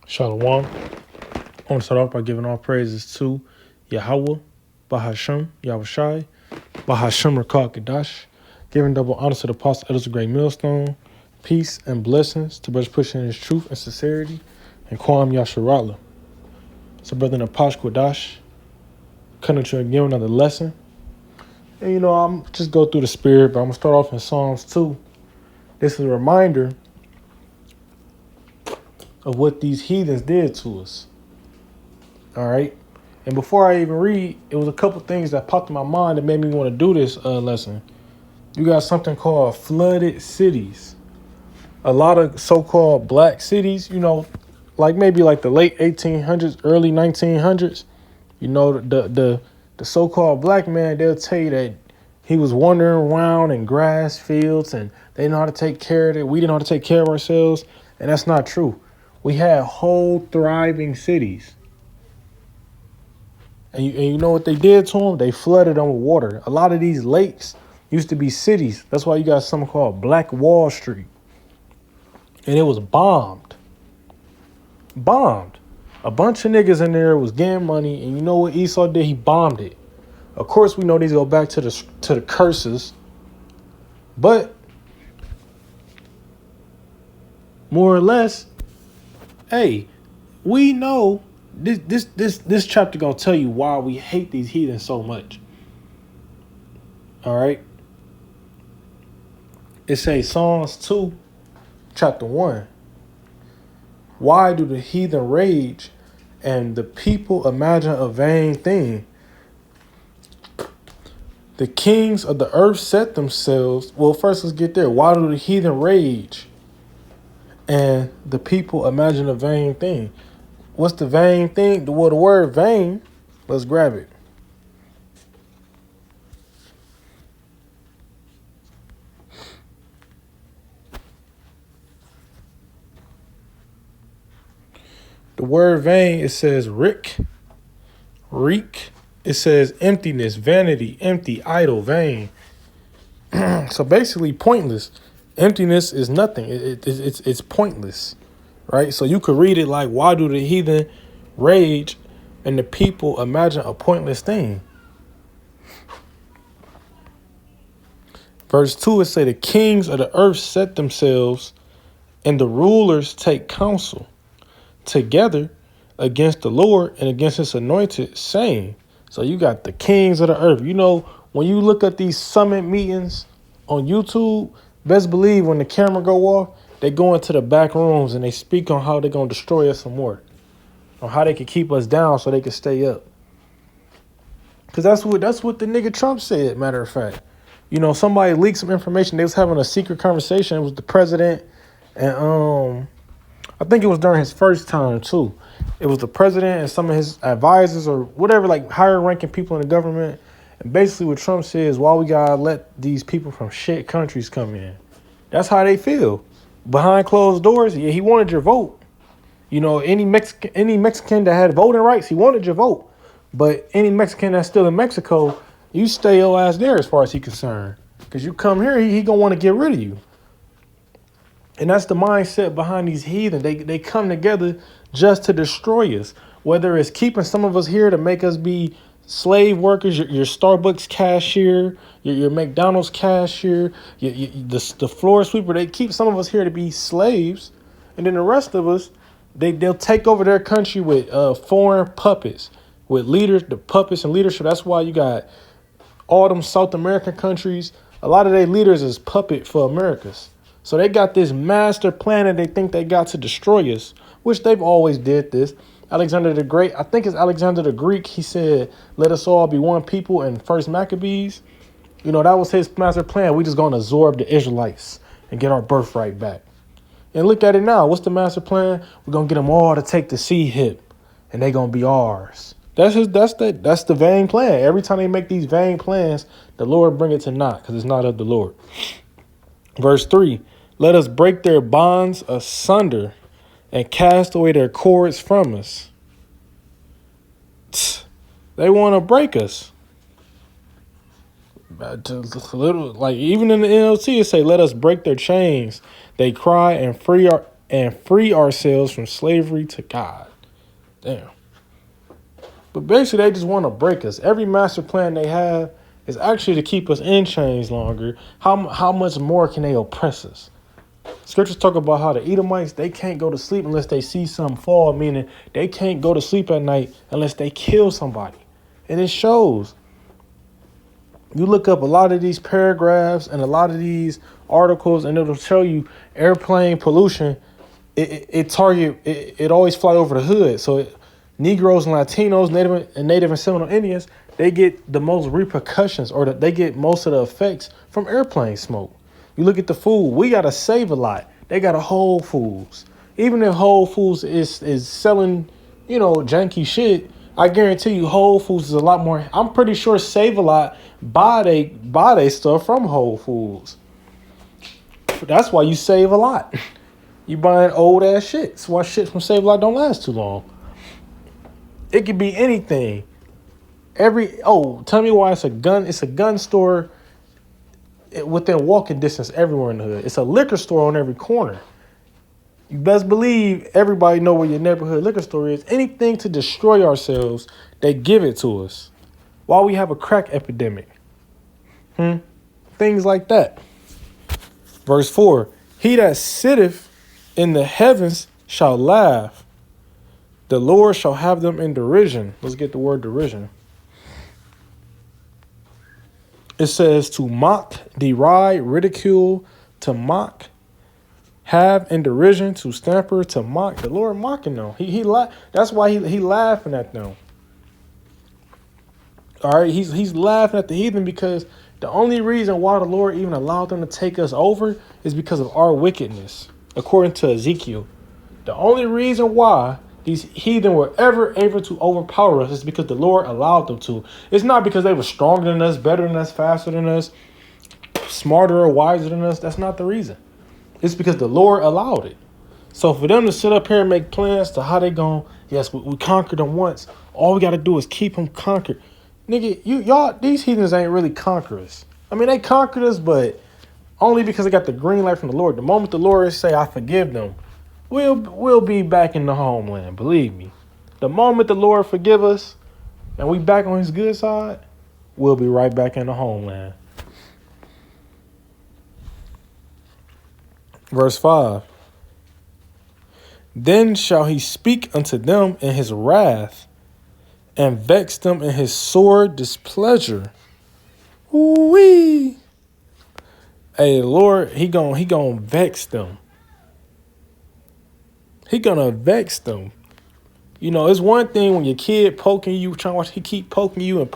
Shalom. I want to start off by giving all praises to Yahweh, Bahasham, Yahushai, Bahasham Rakah Kadash, giving double honor to the Apostle Elders of Great Millstone, peace and blessings to brothers pushing in his truth and sincerity, and Kwam Yasharala. So, brother Napash Kadash, coming to you again with another lesson. And I'm just go through the spirit, but I'm going to start off in Psalms 2. This is a reminder of what these heathens did to us. All right. And before I even read, it was a couple things that popped in my mind that made me want to do this lesson. You got something called flooded cities. A lot of so-called black cities, like maybe like the late 1800s, early 1900s, the so-called black man, they'll tell you that he was wandering around in grass fields and they know how to take care of it. We didn't know how to take care of ourselves. And that's not true. We had whole thriving cities. And you know what they did to them? They flooded them with water. A lot of these lakes used to be cities. That's why you got something called Black Wall Street. And it was bombed. Bombed. A bunch of niggas in there was getting money. And you know what Esau did? He bombed it. Of course, we know these go back to the curses. But more or less, hey, we know this chapter gonna tell you why we hate these heathens so much. All right. It says Psalms 2, chapter 1. Why do the heathen rage and the people imagine a vain thing? The kings of the earth set themselves. Well, first let's get there. Why do the heathen rage and the people imagine a vain thing? What's the vain thing? The word vain, let's grab it. The word vain, it says reek. It says emptiness, vanity, empty, idle, vain. So basically pointless. Emptiness is nothing. It's pointless, right? So you could read it like, why do the heathen rage and the people imagine a pointless thing? Verse 2, it say the kings of the earth set themselves and the rulers take counsel together against the Lord and against his anointed, saying. So you got the kings of the earth. When you look at these summit meetings on YouTube, best believe when the camera go off, they go into the back rooms and they speak on how they're going to destroy us some more, on how they can keep us down so they can stay up. Because that's what the nigga Trump said, matter of fact. Somebody leaked some information. They was having a secret conversation with the president, and I think it was during his first time too. It was the president and some of his advisors or whatever, like higher ranking people in the government. And basically what Trump says is, why we gotta let these people from shit countries come in? That's how they feel. Behind closed doors, yeah, he wanted your vote. Any Mexican that had voting rights, he wanted your vote. But any Mexican that's still in Mexico, you stay your ass there as far as he's concerned. Because you come here, he gonna want to get rid of you. And that's the mindset behind these heathen. They come together just to destroy us. Whether it's keeping some of us here to make us be slave workers, your Starbucks cashier, your McDonald's cashier, the floor sweeper. They keep some of us here to be slaves. And then the rest of us, they'll take over their country with foreign puppets, with leaders, the puppets and leadership. That's why you got all them South American countries. A lot of their leaders is puppet for Americas. So they got this master plan that they think they got to destroy us, which they've always did this. Alexander the Great, I think it's Alexander the Greek, he said, let us all be one people in First Maccabees. That was his master plan. We just going to absorb the Israelites and get our birthright back. And look at it now. What's the master plan? We're going to get them all to take the sea hip and they going to be ours. That's the vain plan. Every time they make these vain plans, the Lord bring it to naught because it's not of the Lord. Verse 3. Let us break their bonds asunder and cast away their cords from us. They want to break us. Like even in the NLT, it say, let us break their chains. They cry and free and free ourselves from slavery to God. Damn. But basically, they just want to break us. Every master plan they have is actually to keep us in chains longer. How much more can they oppress us? Scriptures talk about how the Edomites, they can't go to sleep unless they see something fall, meaning they can't go to sleep at night unless they kill somebody. And it shows. You look up a lot of these paragraphs and a lot of these articles, and it'll show you airplane pollution. It always fly over the hood. So Negroes and Latinos, Native and Seminole Indians, they get the most repercussions, or they get most of the effects from airplane smoke. You look at the food, we gotta save a lot. They got a Whole Foods. Even if Whole Foods is selling, janky shit, I guarantee you Whole Foods is a lot more. I'm pretty sure Save a Lot buy they stuff from Whole Foods. That's why you save a lot. You buying old ass shit. That's why shit from Save a Lot don't last too long. It could be anything. Tell me why it's a gun store within walking distance everywhere in the hood. It's a liquor store on every corner. You best believe everybody know where your neighborhood liquor store is. Anything to destroy ourselves, they give it to us. While we have a crack epidemic. Things like that. Verse 4, he that sitteth in the heavens shall laugh. The Lord shall have them in derision. Let's get the word derision. It says to mock, deride, ridicule, to mock, have in derision, to stamper, to mock. The Lord mocking them. That's why he laughing at them. All right, he's laughing at the heathen because the only reason why the Lord even allowed them to take us over is because of our wickedness, according to Ezekiel. The only reason why these heathen were ever able to overpower us is because the Lord allowed them to. It's not because they were stronger than us, better than us, faster than us, smarter or wiser than us. That's not the reason. It's because the Lord allowed it. So for them to sit up here and make plans to how they going, yes, we conquered them once. All we got to do is keep them conquered. Nigga, y'all, these heathens ain't really conquerors. I mean, they conquered us, but only because they got the green light from the Lord. The moment the Lord say, I forgive them, we'll be back in the homeland. Believe me. The moment the Lord forgive us and we back on his good side, we'll be right back in the homeland. Verse 5. Then shall he speak unto them in his wrath, and vex them in his sore displeasure. Ooh-wee. Hey, Lord, he gonna vex them. He gonna vex them. It's one thing when your kid poking you, trying to watch, he keep poking you,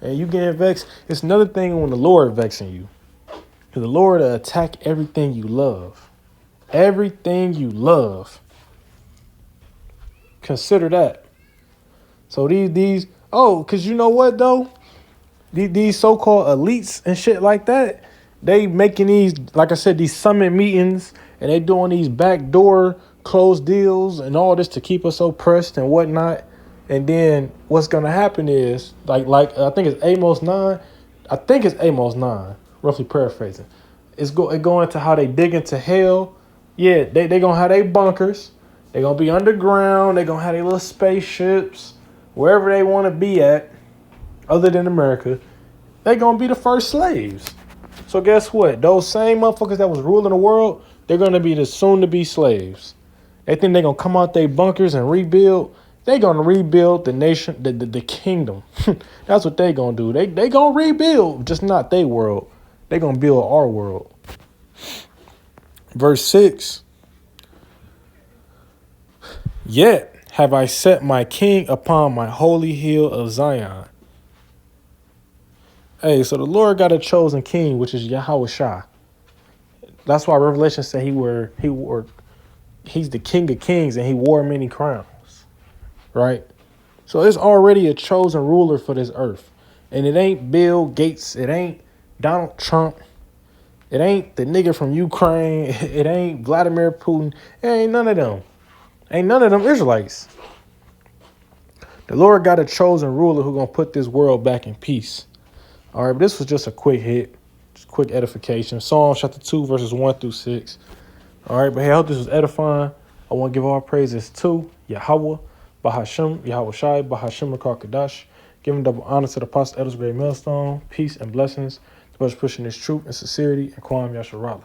and you getting vexed. It's another thing when the Lord vexing you. Because the Lord will attack everything you love. Everything you love. Consider that. So because you know what though? These so-called elites and shit like that, they making these, like I said, these summit meetings, and they doing these backdoor closed deals and all this to keep us oppressed and whatnot. And then what's gonna happen is, like I think it's Amos 9. Roughly paraphrasing. It go into how they dig into hell. Yeah, they gonna have their bunkers. They gonna be underground. They gonna have their little spaceships. Wherever they want to be at, other than America, they gonna be the first slaves. So guess what? Those same motherfuckers that was ruling the world, they're gonna be the soon-to-be slaves. They think they're gonna come out their bunkers and rebuild. They gonna rebuild the nation, the kingdom. That's what they gonna do. They gonna rebuild, just not their world. They gonna build our world. Verse 6. Yet have I set my king upon my holy hill of Zion. Hey, so the Lord got a chosen king, which is Yahweh Shah. That's why Revelation said he's the King of Kings and he wore many crowns. Right? So it's already a chosen ruler for this earth. And it ain't Bill Gates. It ain't Donald Trump. It ain't the nigga from Ukraine. It ain't Vladimir Putin. It ain't none of them. Ain't none of them Israelites. The Lord got a chosen ruler who gonna put this world back in peace. All right, but this was just a quick hit, just quick edification. Psalm chapter 2, verses 1 through 6. All right, but hey, I hope this was edifying. I want to give all praises to Yahweh, Bahashem, Yahweh Shai, Bahashem Kadash. Giving double honor to the Apostle Elders Great Millstone. Peace and blessings. The brothers pushing this truth and sincerity and Kwam Yasharala.